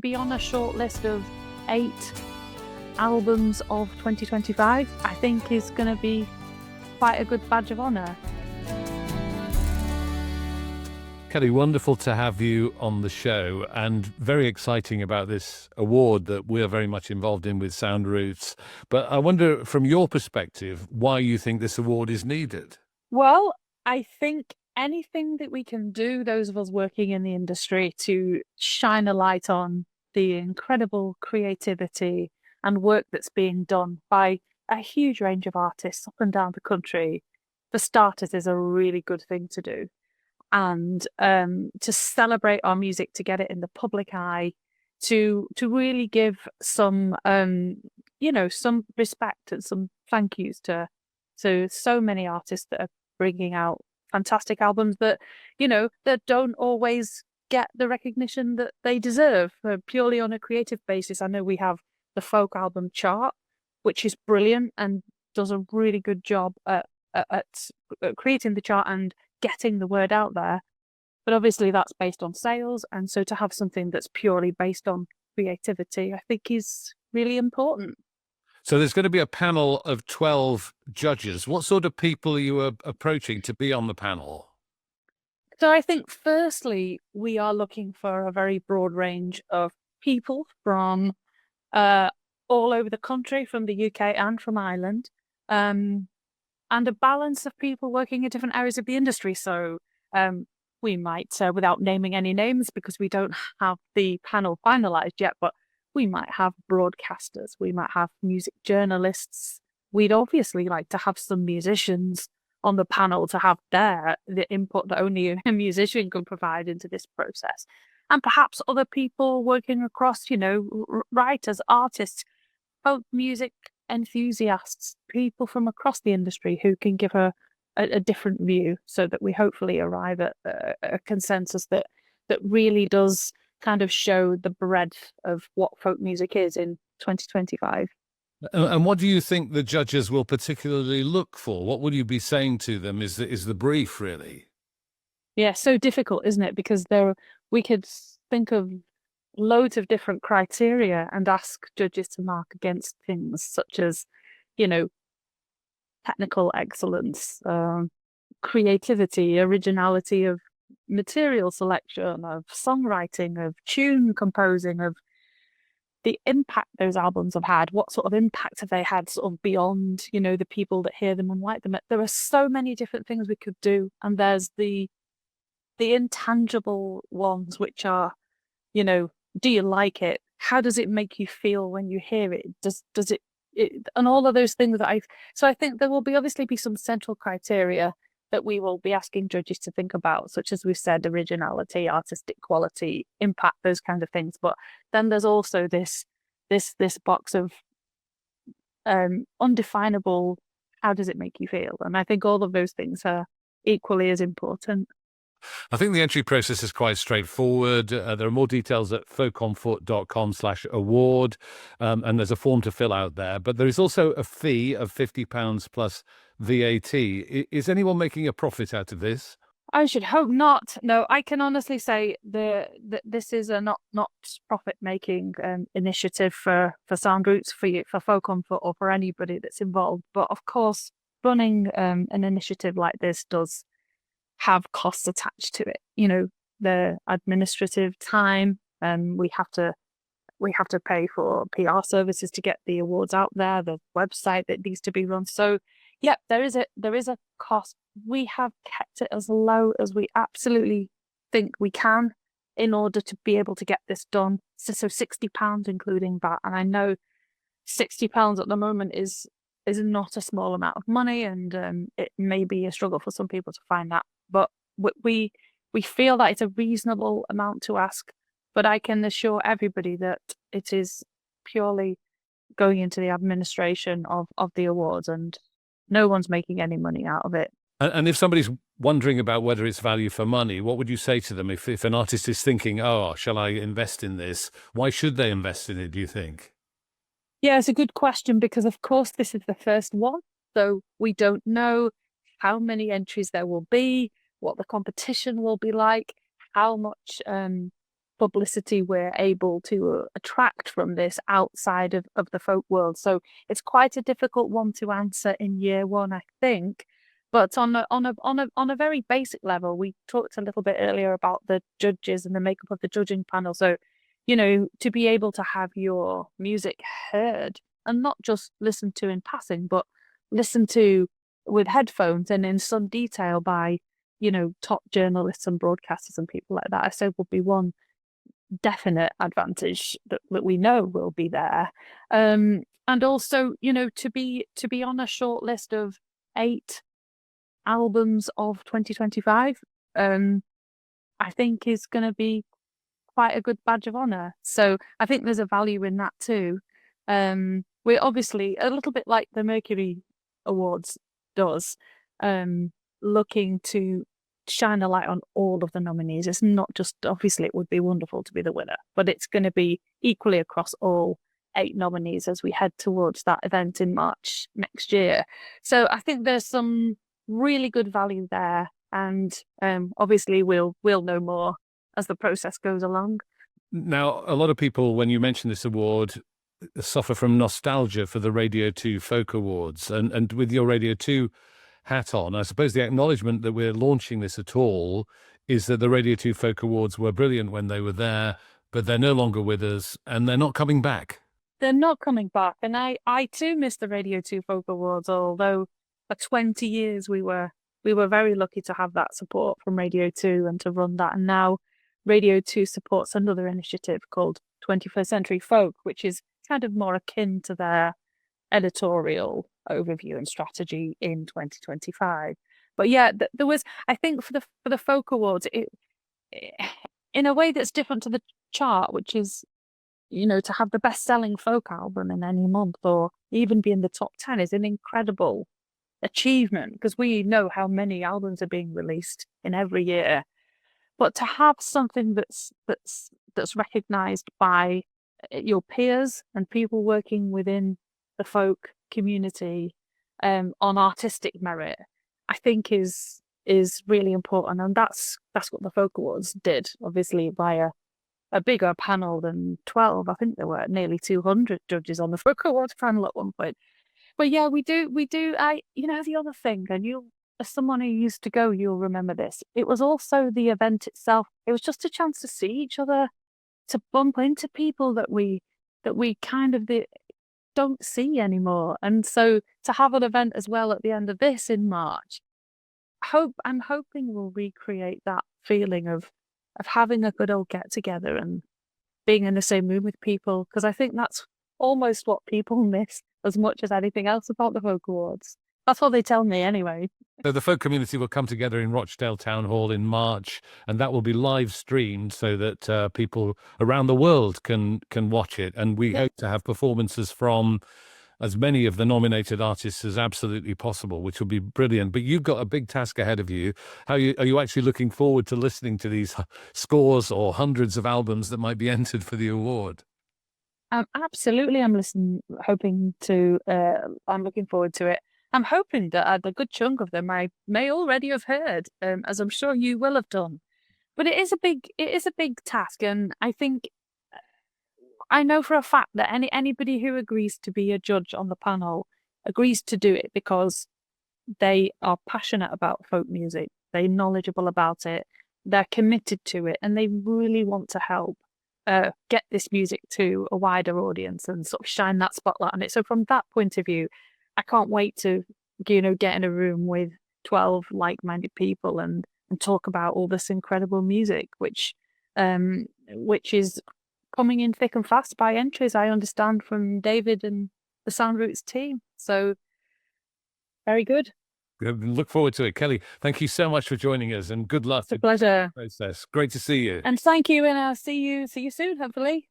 Be on a short list of 8 albums of 2025, I think is going to be quite a good badge of honour. Kellie, wonderful to have you on the show, and very exciting about this award that we're very much involved in with Sound Roots. But I wonder, from your perspective, why you think this award is needed. Well, I think anything that we can do, those of us working in the industry, to shine a light on the incredible creativity and work that's being done by a huge range of artists up and down the country, for starters, is a really good thing to do. And to celebrate our music, to get it in the public eye, to really give some some respect and some thank yous to so many artists that are bringing out fantastic albums that that don't always get the recognition that they deserve, purely on a creative basis. I know we have the folk album chart, which is brilliant and does a really good job at creating the chart and getting the word out there. But obviously that's based on sales, and so to have something that's purely based on creativity, I think is really important. So there's going to be a panel of 12 judges. What sort of people are you approaching to be on the panel? So I think firstly, we are looking for a very broad range of people from all over the country, from the UK and from Ireland. And a balance of people working in different areas of the industry. So we might, without naming any names because we don't have the panel finalized yet, but we might have broadcasters, we might have music journalists. We'd obviously like to have some musicians on the panel to have the input that only a musician can provide into this process. And perhaps other people working across, writers, artists, folk music enthusiasts, people from across the industry who can give a different view, so that we hopefully arrive at a consensus that really does kind of show the breadth of what folk music is in 2025. And what do you think the judges will particularly look for? What will you be saying to them is the brief, really? Yeah, so difficult, isn't it? Because we could think of loads of different criteria and ask judges to mark against things such as, technical excellence, creativity, originality of material selection, of songwriting, of tune composing, of the impact those albums have had. What sort of impact have they had sort of beyond, the people that hear them and like them? There are so many different things we could do. And there's the intangible ones, which are, do you like it? How does it make you feel when you hear it? Does it, and all of those things so I think there will obviously be some central criteria that we will be asking judges to think about, such as we've said, originality, artistic quality, impact, those kind of things. But then there's also this box of undefinable, how does it make you feel? And I think all of those things are equally as important. I think the entry process is quite straightforward. There are more details at folkonfoot.com/award, and there's a form to fill out there. But there is also a fee of £50 plus VAT. Is anyone making a profit out of this? I should hope not. No, I can honestly say that this is a not profit-making initiative for Sound Roots, for Folk on Foot, or for anybody that's involved. But of course, running an initiative like this does have costs attached to it. The administrative time, and we have to pay for PR services to get the awards out there, the website that needs to be run. So yeah, there is a cost. We have kept it as low as we absolutely think we can in order to be able to get this done. So £60 including VAT. And I know £60 at the moment is not a small amount of money, and it may be a struggle for some people to find that. But we feel that it's a reasonable amount to ask. But I can assure everybody that it is purely going into the administration of the awards, and no one's making any money out of it. And if somebody's wondering about whether it's value for money, what would you say to them if an artist is thinking, oh, shall I invest in this? Why should they invest in it, do you think? Yeah, it's a good question, because of course this is the first one. So we don't know how many entries there will be, what the competition will be like, how much publicity we're able to attract from this outside of the folk world. So it's quite a difficult one to answer in year one, I think. But on a very basic level, we talked a little bit earlier about the judges and the makeup of the judging panel. So, to be able to have your music heard and not just listened to in passing, but listened to with headphones and in some detail by, top journalists and broadcasters and people like that, I say would be one definite advantage that we know will be there. And also, to be on a short list of 8 albums of 2025, I think is going to be quite a good badge of honor. So I think there's a value in that too. We're obviously a little bit like the Mercury Awards does, looking to shine a light on all of the nominees. It's not just, obviously it would be wonderful to be the winner, but it's going to be equally across all 8 nominees as we head towards that event in March next year. So I think there's some really good value there, and obviously we'll know more as the process goes along. Now, a lot of people, when you mention this award, suffer from nostalgia for the Radio 2 Folk Awards. And with your Radio 2 hat on, I suppose the acknowledgement that we're launching this at all is that the Radio 2 Folk Awards were brilliant when they were there, but they're no longer with us and they're not coming back. They're not coming back. And I too miss the Radio 2 Folk Awards, although for 20 years we were very lucky to have that support from Radio 2 and to run that. And now Radio 2 supports another initiative called 21st Century Folk, which is kind of more akin to their editorial overview and strategy in 2025. But yeah, there was, I think, for the Folk Awards, in a way that's different to the chart, which is, to have the best-selling folk album in any month or even be in the top 10 is an incredible achievement, because we know how many albums are being released in every year. But to have something that's recognized by your peers and people working within the folk community on artistic merit, I think is really important. And that's what the Folk Awards did, obviously via a bigger panel than 12. I think there were nearly 200 judges on the Folk Awards panel at one point. But yeah, we do. The other thing, and as someone who used to go, you'll remember this. It was also the event itself. It was just a chance to see each other, to bump into people that we kind of don't see anymore. And so to have an event as well at the end of this in March, I'm hoping we'll recreate that feeling of having a good old get together and being in the same room with people, because I think that's almost what people miss as much as anything else about the Folk Awards. That's what they tell me anyway. So the folk community will come together in Rochdale Town Hall in March, and that will be live streamed so that people around the world can watch it. And we hope to have performances from as many of the nominated artists as absolutely possible, which will be brilliant. But you've got a big task ahead of you. Are you actually looking forward to listening to these scores or hundreds of albums that might be entered for the award? Absolutely. I'm looking forward to it. I'm hoping that a good chunk of them I may already have heard, as I'm sure you will have done. But it is a big task, and I think I know for a fact that anybody who agrees to be a judge on the panel agrees to do it because they are passionate about folk music, they're knowledgeable about it, they're committed to it, and they really want to help get this music to a wider audience and sort of shine that spotlight on it. So from that point of view, I can't wait to, get in a room with 12 like-minded people and talk about all this incredible music, which is coming in thick and fast by entries, I understand from David and the Sound Roots team. So very good. Look forward to it. Kellie, thank you so much for joining us, and good luck. It's a pleasure. Process. Great to see you. And thank you, and I'll see you soon, hopefully.